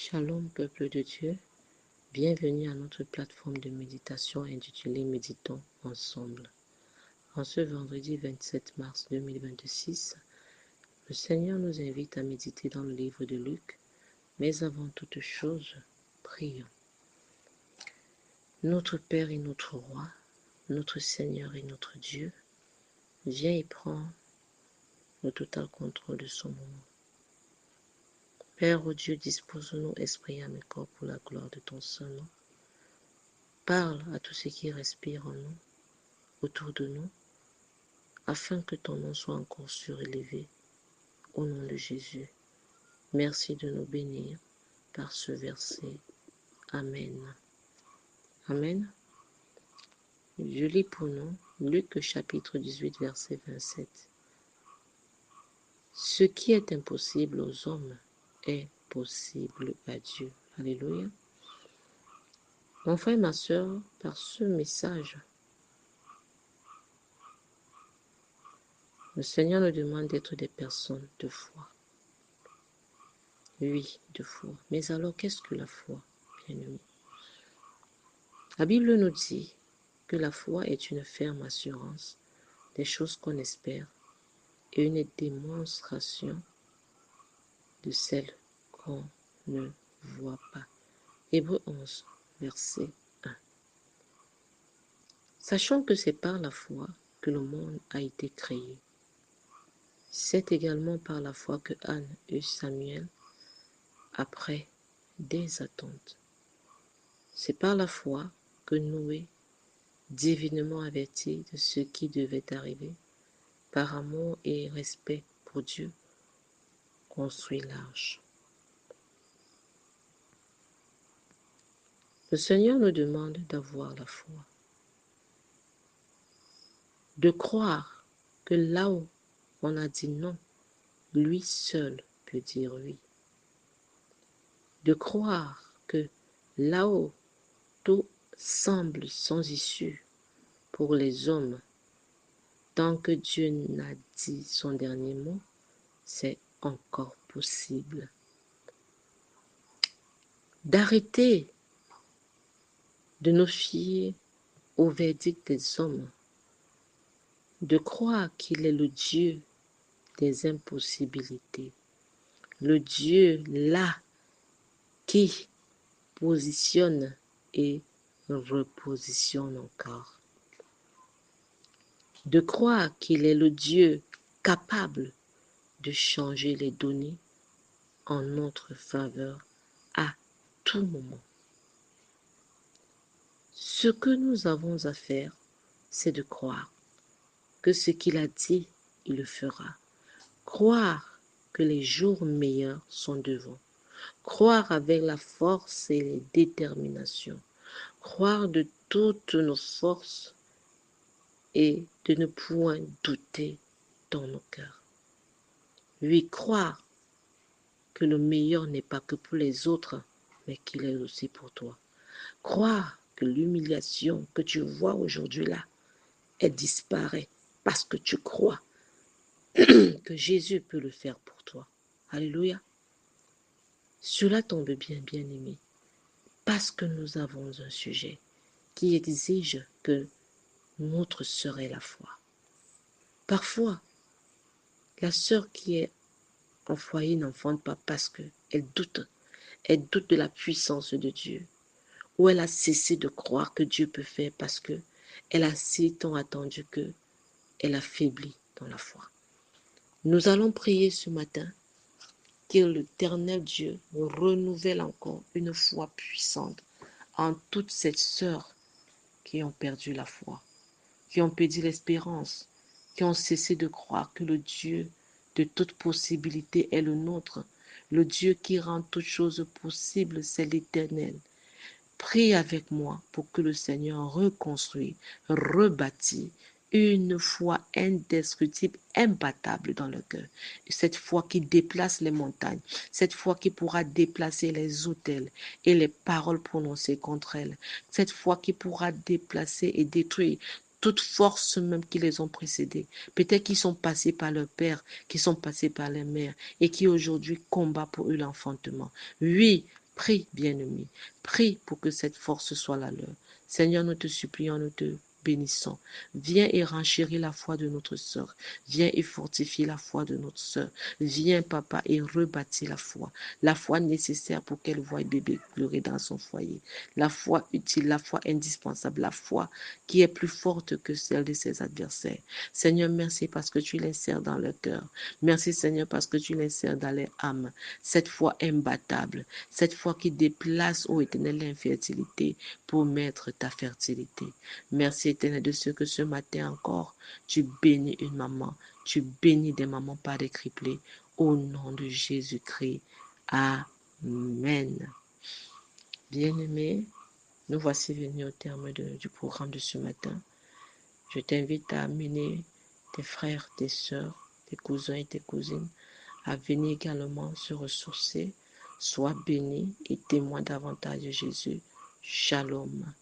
Shalom, peuple de Dieu. Bienvenue à notre plateforme de méditation intitulée Méditons ensemble. En ce vendredi 27 mars 2026, le Seigneur nous invite à méditer dans le livre de Luc, mais avant toute chose, prions. Notre Père et notre Roi, notre Seigneur et notre Dieu, viens et prends le total contrôle de ce moment. Père, ô Dieu, dispose-nous, esprit, âme et corps, pour la gloire de ton saint nom. Parle à tout ce qui respire en nous, autour de nous, afin que ton nom soit encore surélevé. Au nom de Jésus, merci de nous bénir par ce verset. Amen. Amen. Je lis pour nous Luc chapitre 18, verset 27. Ce qui est impossible aux hommes est possible à Dieu. Alléluia. Mon frère et ma soeur, par ce message, le Seigneur nous demande d'être des personnes de foi. Oui, de foi. Mais alors, qu'est-ce que la foi, bien-aimé? La Bible nous dit que la foi est une ferme assurance des choses qu'on espère et une démonstration de celles qu'on ne voit pas. Hébreux 11, verset 1. Sachons que c'est par la foi que le monde a été créé. C'est également par la foi que Anne eut Samuel après des attentes. C'est par la foi que Noé, divinement averti de ce qui devait arriver, par amour et respect pour Dieu, construit l'arche. Le Seigneur nous demande d'avoir la foi, de croire que là où on a dit non, lui seul peut dire oui, de croire que là où tout semble sans issue pour les hommes, tant que Dieu n'a dit son dernier mot, c'est encore possible. D'arrêter de nous fier au verdict des hommes, de croire qu'il est le Dieu des impossibilités, le Dieu là qui positionne et repositionne encore, de croire qu'il est le Dieu capable de changer les données en notre faveur à tout moment. Ce que nous avons à faire, c'est de croire que ce qu'il a dit, il le fera. Croire que les jours meilleurs sont devant. Croire avec la force et la détermination. Croire de toutes nos forces et de ne point douter dans nos cœurs. Oui, croire que le meilleur n'est pas que pour les autres, mais qu'il est aussi pour toi. Croire que l'humiliation que tu vois aujourd'hui là, elle disparaît parce que tu crois que Jésus peut le faire pour toi. Alléluia. Cela tombe bien, bien-aimé, parce que nous avons un sujet qui exige que notre sœur ait la foi. Parfois, la sœur qui est en foyer n'enfante pas parce qu'elle doute. Elle doute de la puissance de Dieu. Ou elle a cessé de croire que Dieu peut faire parce qu'elle a si tant attendu qu'elle a faibli dans la foi. Nous allons prier ce matin que l'Éternel Dieu renouvelle encore une foi puissante en toutes ces sœurs qui ont perdu la foi, qui ont perdu l'espérance, qui ont cessé de croire que le Dieu de toute possibilité est le nôtre. Le Dieu qui rend toutes choses possibles, c'est l'Éternel. Prie avec moi pour que le Seigneur reconstruise, rebâtit une foi indestructible, imbattable dans le cœur. Cette foi qui déplace les montagnes, cette foi qui pourra déplacer les autels et les paroles prononcées contre elle, cette foi qui pourra déplacer et détruire toute force même qui les ont précédés. Peut-être qu'ils sont passés par leur père, qui sont passés par leur mère et qui aujourd'hui combattent pour eux l'enfantement. Oui, Prie, bien-aimé. Prie pour que cette force soit la leur. Seigneur, nous te supplions, nous te bénissons. Viens et renchérir la foi de notre sœur. Viens et fortifier la foi de notre sœur. Viens, papa, et rebâtir la foi nécessaire pour qu'elle voie bébé pleurer dans son foyer. La foi utile, la foi indispensable, la foi qui est plus forte que celle de ses adversaires. Seigneur, merci parce que tu l'insères dans leur cœur. Merci, Seigneur, parce que tu l'insères dans leur âme. Cette foi imbattable, cette foi qui déplace, ô Éternel, l'infertilité pour mettre ta fertilité. Merci, Éternel, de ce que ce matin encore, tu bénis une maman, tu bénis des mamans par des triplés, au nom de Jésus-Christ. Amen. Bien-aimé, nous voici venus au terme du programme de ce matin. Je t'invite à amener tes frères, tes sœurs, tes cousins et tes cousines à venir également se ressourcer. Sois béni et témoin davantage de Jésus. Shalom.